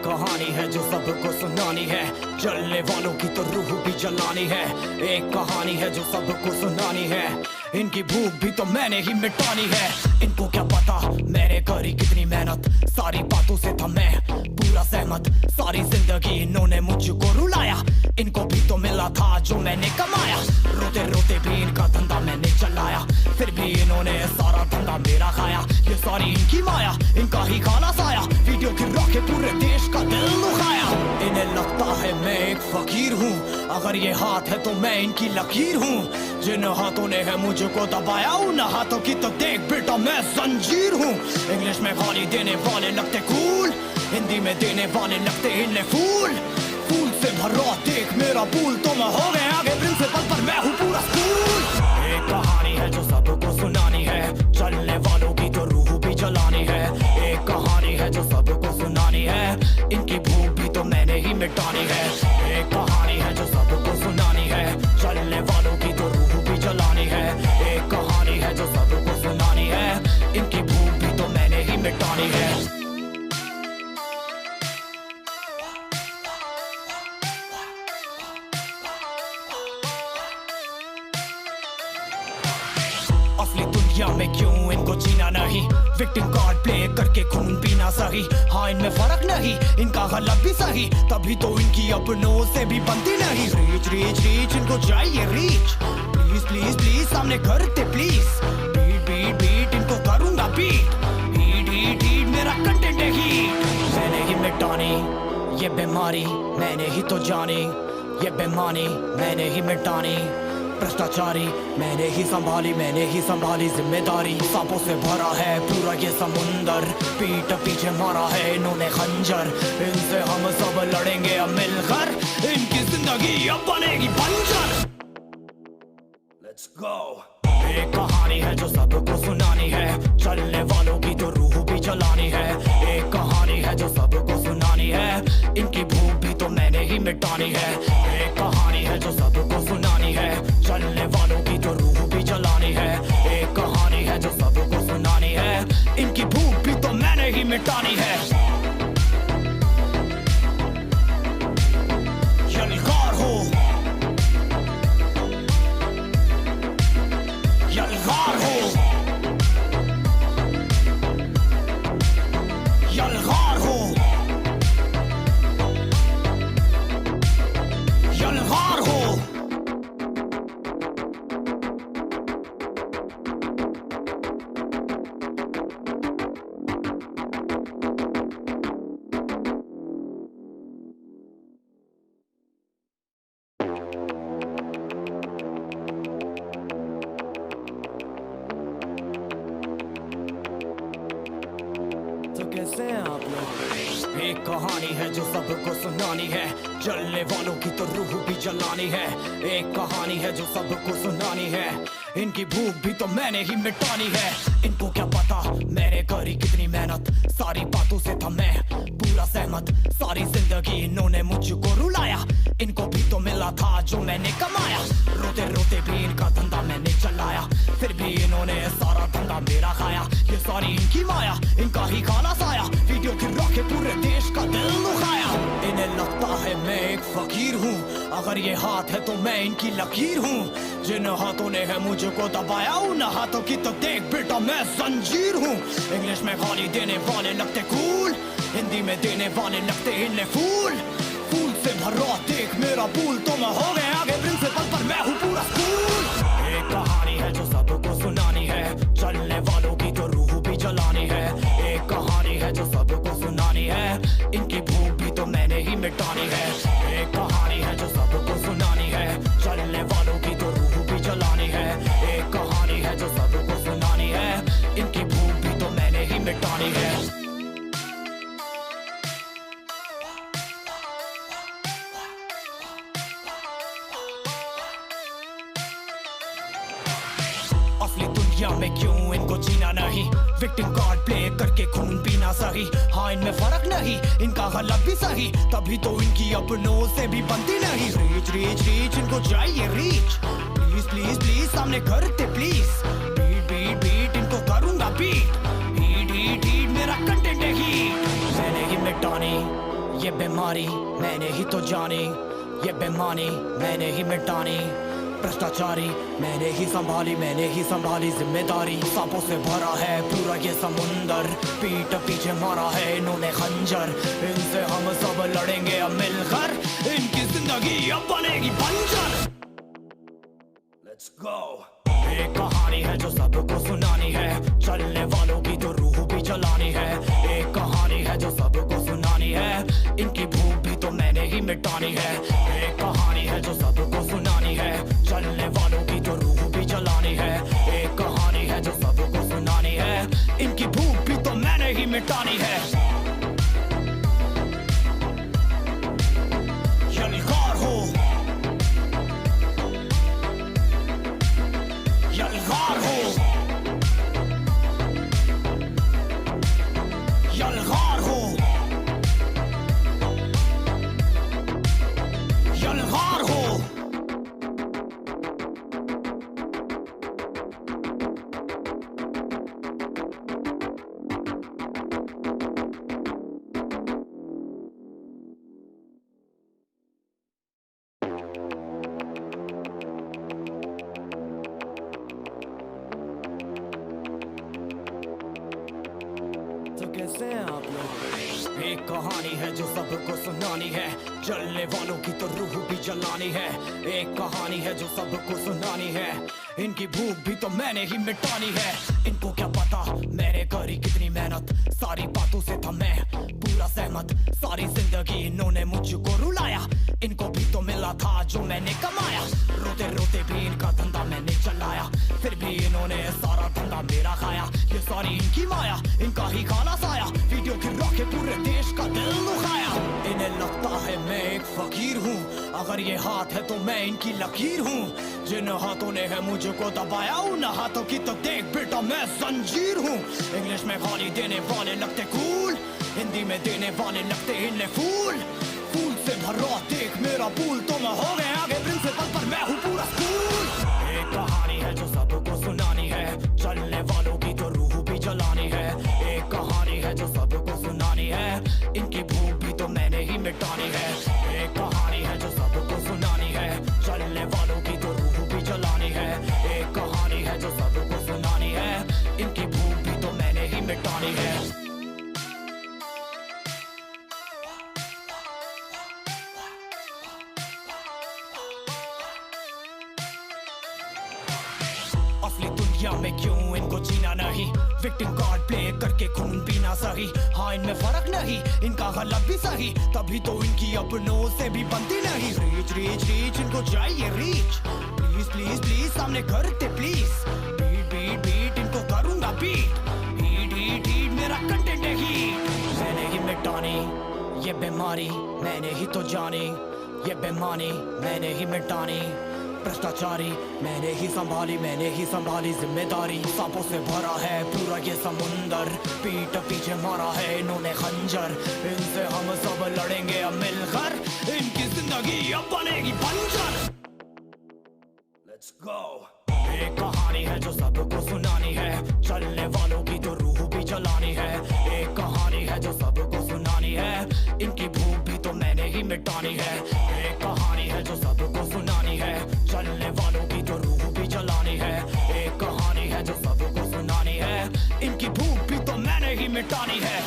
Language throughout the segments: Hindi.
कहानी है जो सबको सुनानी है, जलने वालों की तो रूह भी जलानी है। एक कहानी है जो सबको सुनानी है, इनकी भूख भी तो मैंने ही मिटानी है। इनको क्या पता मैंने करी कितनी मेहनत, सारी बातों से था मैं पूरा सहमत। सारी जिंदगी इन्होंने मुझको रुलाया, इनको भी तो मिला था जो मैंने कमाया। रोते रोते भी इनका धंधा मैंने चलाया, फिर भी इन्होंने सारा धंधा मेरा खाया। ये सारी इनकी माया, इनका ही खाना साया, वीडियो गिरा के पूरे देश का दिल दुखाया। इन्हें लगता है मैं एक फकीर हूँ, अगर ये हाथ है तो मैं इनकी लकीर हूँ। जिन हाथों ने है मुझको दबाया, उन हाथों की तो देख बेटा मैं जंजीर हूँ। इंग्लिश में गाली देने वाले लगते कूल, हिंदी में देने वाले लगते इन्हें फूल। फूल से भरा देख मेरा पूल, तो मैं हो गया आगे प्रिंसिपल पर मैं हूँ पूरा स्कूल। एक कहानी है जो सबको सुनानी है, चलने वालों की तो रूह भी जलानी है। एक कहानी है जो सबको सुनानी है, इनकी भूख भी तो मैंने ही मिटानी है। एक कहानी है जो सबको सुनानी है, चलने वालों की तो रूह भी जलानी है। एक कहानी है जो सबको सुनानी है, इनकी भूख भी तो मैंने ही मिटानी है। असली दुनिया में क्यों इनको जीना नहीं, विक्टिम कार्ड प्ले करके खून पीना सही। हाँ इनमें फर्क नहीं, इनका गलत भी सही, तभी तो इनकी अपनों से भी बनती नहीं। रीच रीच रीच इनको चाहिए रीच, प्लीज प्लीज प्लीज सामने करते प्लीज। बीट बीट बीट इनको करूंगा बीट, हीट हीट हीट मेरा कंटेंट है हीट। मैंने ही मिटानी ये बीमारी, मैंने ही तो जानी ये बेमानी, मैंने ही मिटानी भ्रष्टाचारी। मैंने ही संभाली जिम्मेदारी। सांपों से भरा है पूरा ये समुंदर, पीठ पीछे मारा है इन्होंने खंजर। इनसे हम सब लड़ेंगे अब मिलकर, इनकी जिंदगी अब बनेगी बंजर। Let's go। एक कहानी है जो सबको सुनानी है, चलने वालों की तो रूह भी जलानी है। एक कहानी है जो सबको सुनानी है, इनकी भूख भी तो मैंने ही मिटानी है। एक कहानी है जो सबको सुनानी है, चलने वालों की तो रूह भी जलानी है। एक कहानी है जो सबको सुनानी है, इनकी भूख भी तो मैंने ही मिटानी है। यलगार हो, यलगार हो, यलगार हो, यलगार हो। तो कैसे हैं आप लोग? एक कहानी है जो सबको सुनानी है, जलने वालों की तो रूह भी जलानी है। एक कहानी है जो सबको सुनानी है, इनकी भूख भी तो मैंने ही मिटानी है। इनको क्या पता मैंने करी कितनी मेहनत, सारी बातों से था मैं पूरा सहमत। सारी जिंदगी इन्होंने मुझको रुलाया, इनको भी तो मिला था जो मैंने कमाया। रोते रोते भी इनका धंधा मैंने चलाया, फिर भी इन्होंने सारा धंधा मेरा खाया। ये सारी इनकी माया, इनका ही खाना साया, वीडियो गिरा के पूरे देश का दिल दुखाया। इन्हें लगता है मैं एक फकीर हूँ, अगर ये हाथ है तो मैं इनकी लकीर हूँ। जिन हाथों ने है मुझको दबाया, उन हाथों की तो देख बेटा मैं जंजीर हूँ। इंग्लिश में गाली देने वाले लगते कूल, हिंदी में देने वाले लगते इन्हें फूल। फूल से भरा देख मेरा पूल, तो मैं हो गया आगे प्रिंसिपल पर मैं हूँ पूरा स्कूल। एक कहानी है जो सबको सुनानी है, चलने वालों की तो रूह भी जलानी है। एक कहानी है जो सबको सुनानी है, इनकी भूख भी तो मैंने ही मिटानी है। एक कहानी है जो सबको सुनानी है, चलने वालों की तो रूह भी जलानी है। एक कहानी है जो सबको सुनानी है, इनकी भूख भी तो मैंने ही मिटानी है। असली दुनिया में क्यों इनको जीना नहीं, विक्टिम कार्ड प्ले करके खून पीना सही। हाँ इनमें फर्क नहीं, इनका गलत भी सही, तभी तो इनकी अपनों से भी बनती नहीं। रीच रीच रीच इनको चाहिए रीच, प्लीज प्लीज प्लीज सामने करते प्लीज। बीट बीट बीट इनको करूंगा बीट, हीट हीट हीट मेरा कंटेंट है हीट। मैंने ही मिटानी ये बीमारी मैंने ही तो जानी, ये बेमानी मैंने ही मिटानी, भ्रष्टाचारी मैंने ही संभाली जिम्मेदारी। सांपों से भरा है पूरा ये समुंदर, पीठ पीछे मारा है इन्होंने खंजर, इनसे हम सब लड़ेंगे अब मिलकर, इनकी जिंदगी अब बनेगी बंजर। Let's go। एक कहानी है जो सबको सुनानी है, चलने वालों की तो रूह भी जलानी है। एक कहानी है जो सबको सुनानी है, इनकी भूख भी तो मैंने ही मिटानी है। एक कहानी है जो सबको सुनानी है, चलने वालों की तो रूह भी जलानी है। एक कहानी है जो सबको सुनानी है, इनकी भूख भी तो मैंने ही मिटानी है। यलगार हो, यलगार हो, यलगार हो, यलगार हो। तो कैसे हैं आप लोग? एक कहानी है जो सबको सुनानी है, जलने वालों की तो रूह भी जलानी है। एक कहानी है जो सबको सुनानी है, इनकी भूख भी तो मैंने ही मिटानी है। इनको क्या पता मैंने करी कितनी मेहनत, सारी बातों से था मैं पूरा सहमत। सारी जिंदगी इन्होंने मुझको रुलाया, इनको भी तो मिला था जो मैंने कमाया। रोते रोते भी इनका धंधा मैंने चलाया, फिर भी इन्होंने सारा धंधा मेरा खाया। ये सारी इनकी माया, इनका ही खाना साया, वीडियो गिरा के पूरे देश का दिल दुखाया। इन्हें लगता है मैं एक फकीर हूँ, अगर ये हाथ है तो मैं इनकी लकीर हूँ। जिन हाथों ने है मुझको दबाया, उन हाथों की तो देख बेटा मैं जंजीर हूँ। इंग्लिश में गाली देने वाले लगते कूल, हिंदी में देने वाले लगते इन्हें फूल। फूल से भरा देख मेरा पूल, तो मैं हो गया आगे प्रिंसिपल पर मैं हूँ पूरा स्कूल। एक कहानी है जो सबको सुनानी है, चलने वालों की तो रूह भी जलानी है। एक कहानी है जो सबको सुनानी है, इनकी भूख भी तो मैंने ही मिटानी है। एक कहानी है जो सबको सुनानी है, चलने वालों की तो रूह भी जलानी है। एक कहानी है जो सबको सुनानी है, इनकी भूख भी तो मैंने ही मिटानी है। असली दुनिया में क्यों इनको जीना नहीं, विक्टिम कार्ड प्ले करके खून पीना सही। हाँ इनमें फर्क नहीं, इनका गलत भी सही, तभी तो इनकी अपनों से भी बनती नहीं। रीच रीच रीच इनको चाहिए रीच, प्लीज प्लीज प्लीज सामने करते प्लीज। बीट बीट बीट इनको करूंगा बीट, हीट हीट हीट मेरा कंटेंट है हीट। मैंने ही मिटानी ये बीमारी, मैंने ही तो जानी, ये बेमानी मैंने ही मिटानी। भ्रष्टाचारी मैंने ही संभाली जिम्मेदारी। सांपों से भरा है पूरा ये समुंदर, पीठ पीछे मारा है इन्होंने खंजर, इनसे हम सब लड़ेंगे अब मिलकर, इनकी जिंदगी अब बनेगी बंजर। Let's go। एक कहानी है जो सबको सुनानी है, चलने वालों की तो रूह भी जलानी है। एक कहानी है जो सबको सुनानी है, इनकी भूख भी तो मैंने ही मिटानी है। एक कहानी है जो सबको सुनानी है, चलने वालों की तो रूह भी जलानी है। एक कहानी है जो सबको सुनानी है, इनकी भूख भी तो मैंने ही मिटानी है।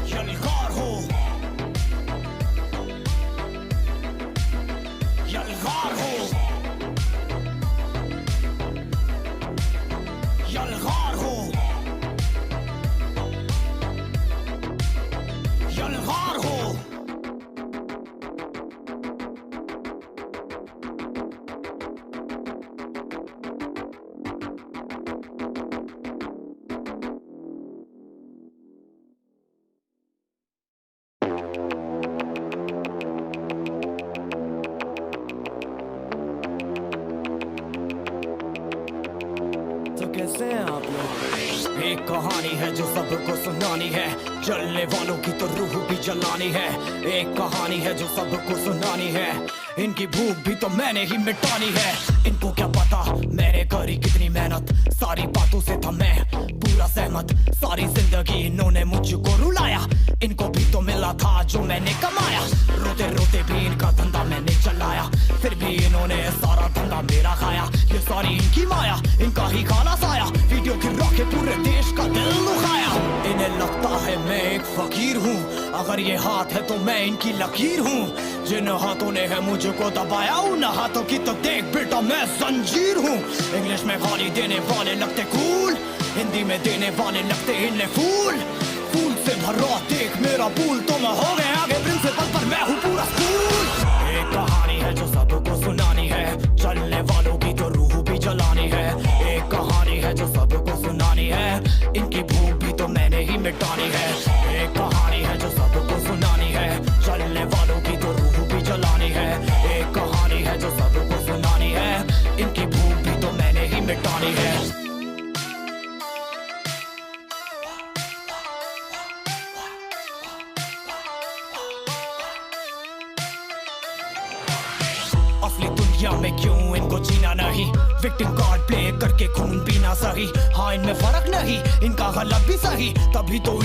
यलगार हो, यलगार हो, यलगार हो, यलगार हो। तो कैसे हैं आप लोग? एक कहानी है जो सबको सुनानी है, जलने वालों की तो रूह भी जलानी है। एक कहानी है जो सबको सुनानी है, इनकी भूख भी तो मैंने ही मिटानी है। इनको क्या पता मैंने करी कितनी मेहनत, सारी बातों से था मैं पूरा सहमत। सारी जिंदगी इन्होंने मुझको रुलाया, इनको भी तो मिला था जो मैंने कमाया। रोते रोते भी इनका धंधा मैंने चलाया, फिर भी इन्होंने सारा धंधा मेरा खाया। ये सारी इनकी माया, इनका ही खाना साया, वीडियो गिरा के पूरे देश का दिल दुखाया। इन्हें लगता है मैं एक फकीर हूँ, अगर ये हाथ है तो मैं इनकी लकीर हूँ। जिन हाथों ने है मुझको दबाया, उन हाथों की तो देख बेटा मैं जंजीर हूँ। इंग्लिश में गाली देने वाले लगते कूल, हिंदी में देने वाले लगते इन्हें फूल। फूल से भरा देख मेरा पूल, तो मैं हो गया आगे प्रिंसिपल पर मैं हूँ पूरा स्कूल। एक कहानी है जो सबको सुनानी है, चलने वालों की तो रूह भी जलानी है। एक कहानी है जो सबको सुनानी है, इनकी भूख भी तो मैंने ही मिटानी है। एक कहानी है जो सबको सुनानी है, चलने वालों की तो रूह भी जलानी है। एक कहानी है जो सबको सुनानी है, इनकी भूख भी तो मैंने ही मिटानी है। असली दुनिया में क्यों इनको जीना नहीं, विक्टिम कार्ड प्ले करके खून पीना सही। हाँ इनमें फर्क नहीं, इनका गलत भी सही, तभी तो